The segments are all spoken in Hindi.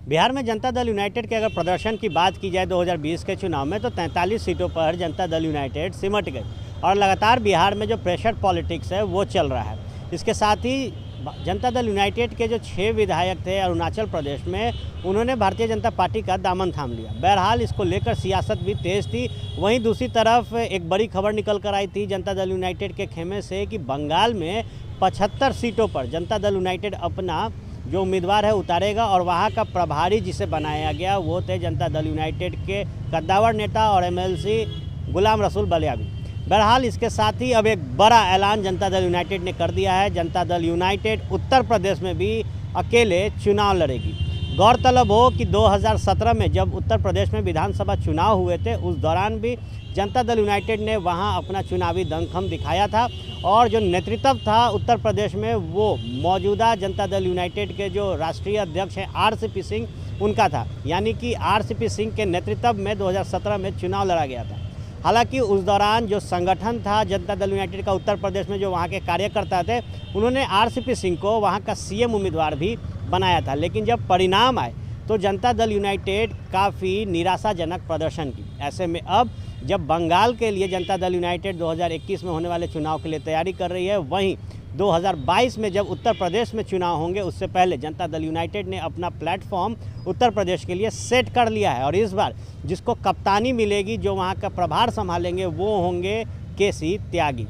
बिहार में जनता दल यूनाइटेड के अगर प्रदर्शन की बात की जाए 2020 के चुनाव में तो 43 सीटों पर जनता दल यूनाइटेड सिमट गई और लगातार बिहार में जो प्रेशर पॉलिटिक्स है वो चल रहा है। इसके साथ ही जनता दल यूनाइटेड के जो 6 विधायक थे अरुणाचल प्रदेश में, उन्होंने भारतीय जनता पार्टी का दामन थाम लिया। बहरहाल इसको लेकर सियासत भी तेज़ थी। वहीं दूसरी तरफ एक बड़ी खबर निकल कर आई थी जनता दल यूनाइटेड के खेमे से कि बंगाल में 75 सीटों पर जनता दल यूनाइटेड अपना जो उम्मीदवार है उतारेगा और वहाँ का प्रभारी जिसे बनाया गया वो थे जनता दल यूनाइटेड के कद्दावर नेता और एमएलसी गुलाम रसूल बलियावी। बहरहाल इसके साथ ही अब एक बड़ा ऐलान जनता दल यूनाइटेड ने कर दिया है। जनता दल यूनाइटेड उत्तर प्रदेश में भी अकेले चुनाव लड़ेगी। गौरतलब हो कि 2017 में जब उत्तर प्रदेश में विधानसभा चुनाव हुए थे उस दौरान भी जनता दल यूनाइटेड ने वहां अपना चुनावी दमखम दिखाया था और जो नेतृत्व था उत्तर प्रदेश में वो मौजूदा जनता दल यूनाइटेड के जो राष्ट्रीय अध्यक्ष हैं आरसीपी सिंह उनका था। यानी कि आरसीपी सिंह के नेतृत्व में 2017 में चुनाव लड़ा गया था। हालांकि उस दौरान जो संगठन था जनता दल यूनाइटेड का उत्तर प्रदेश में, जो वहाँ के कार्यकर्ता थे, उन्होंने आरसीपी सिंह को वहाँ का सीएम उम्मीदवार भी बनाया था। लेकिन जब परिणाम आए तो जनता दल यूनाइटेड काफ़ी निराशाजनक प्रदर्शन की। ऐसे में अब जब बंगाल के लिए जनता दल यूनाइटेड 2021 में होने वाले चुनाव के लिए तैयारी कर रही है, वहीं 2022 में जब उत्तर प्रदेश में चुनाव होंगे उससे पहले जनता दल यूनाइटेड ने अपना प्लेटफॉर्म उत्तर प्रदेश के लिए सेट कर लिया है। और इस बार जिसको कप्तानी मिलेगी, जो वहाँ का प्रभार संभालेंगे, वो होंगे केसी त्यागी।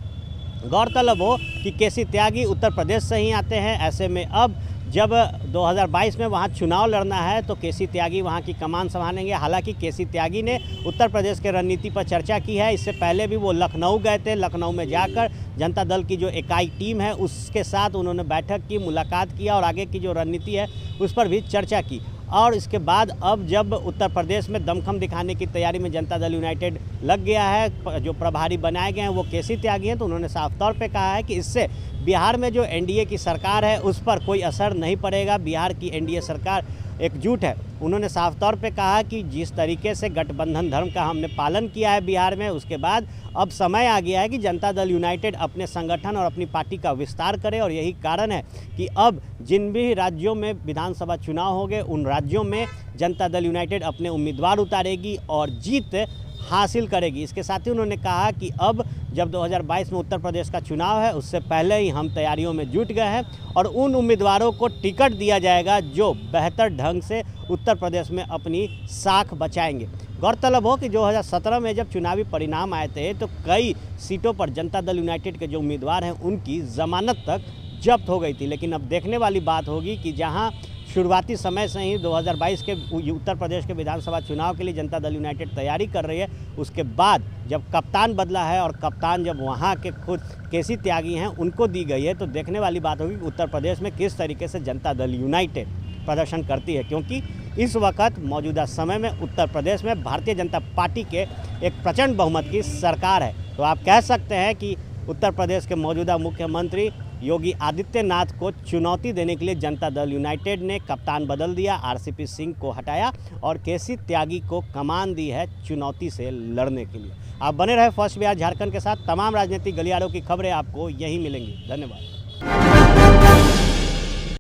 गौरतलब हो कि केसी त्यागी उत्तर प्रदेश से ही आते हैं। ऐसे में अब जब 2022 में वहाँ चुनाव लड़ना है तो केसी त्यागी वहाँ की कमान संभालेंगे। हालांकि केसी त्यागी ने उत्तर प्रदेश के रणनीति पर चर्चा की है। इससे पहले भी वो लखनऊ गए थे। लखनऊ में जाकर जनता दल की जो इकाई टीम है उसके साथ उन्होंने बैठक की, मुलाकात किया और आगे की जो रणनीति है उस पर भी चर्चा की। और इसके बाद अब जब उत्तर प्रदेश में दमखम दिखाने की तैयारी में जनता दल यूनाइटेड लग गया है, जो प्रभारी बनाए गए हैं वो केसी त्यागी हैं, तो उन्होंने साफ तौर पे कहा है कि इससे बिहार में जो एनडीए की सरकार है उस पर कोई असर नहीं पड़ेगा। बिहार की एनडीए सरकार एकजुट है। उन्होंने साफ तौर पे कहा कि जिस तरीके से गठबंधन धर्म का हमने पालन किया है बिहार में, उसके बाद अब समय आ गया है कि जनता दल यूनाइटेड अपने संगठन और अपनी पार्टी का विस्तार करे। और यही कारण है कि अब जिन भी राज्यों में विधानसभा चुनाव होंगे उन राज्यों में जनता दल यूनाइटेड अपने उम्मीदवार उतारेगी और जीत हासिल करेगी। इसके साथ ही उन्होंने कहा कि अब जब 2022 में उत्तर प्रदेश का चुनाव है उससे पहले ही हम तैयारियों में जुट गए हैं और उन उम्मीदवारों को टिकट दिया जाएगा जो बेहतर ढंग से उत्तर प्रदेश में अपनी साख बचाएंगे। गौरतलब हो कि 2017 में जब चुनावी परिणाम आए थे तो कई सीटों पर जनता दल यूनाइटेड के जो उम्मीदवार हैं उनकी जमानत तक जब्त हो गई थी। लेकिन अब देखने वाली बात होगी कि जहां शुरुआती समय से ही 2022 के उत्तर प्रदेश के विधानसभा चुनाव के लिए जनता दल यूनाइटेड तैयारी कर रही है, उसके बाद जब कप्तान बदला है और कप्तान जब वहाँ के खुद केसी त्यागी हैं उनको दी गई है, तो देखने वाली बात होगी कि उत्तर प्रदेश में किस तरीके से जनता दल यूनाइटेड प्रदर्शन करती है। क्योंकि इस वक्त मौजूदा समय में उत्तर प्रदेश में भारतीय जनता पार्टी के एक प्रचंड बहुमत की सरकार है। तो आप कह सकते हैं कि उत्तर प्रदेश के मौजूदा मुख्यमंत्री योगी आदित्यनाथ को चुनौती देने के लिए जनता दल यूनाइटेड ने कप्तान बदल दिया, आरसीपी सिंह को हटाया और केसी त्यागी को कमान दी है चुनौती से लड़ने के लिए। आप बने रहे फर्स्ट बिहार झारखंड के साथ। तमाम राजनीतिक गलियारों की खबरें आपको यहीं मिलेंगी। धन्यवाद।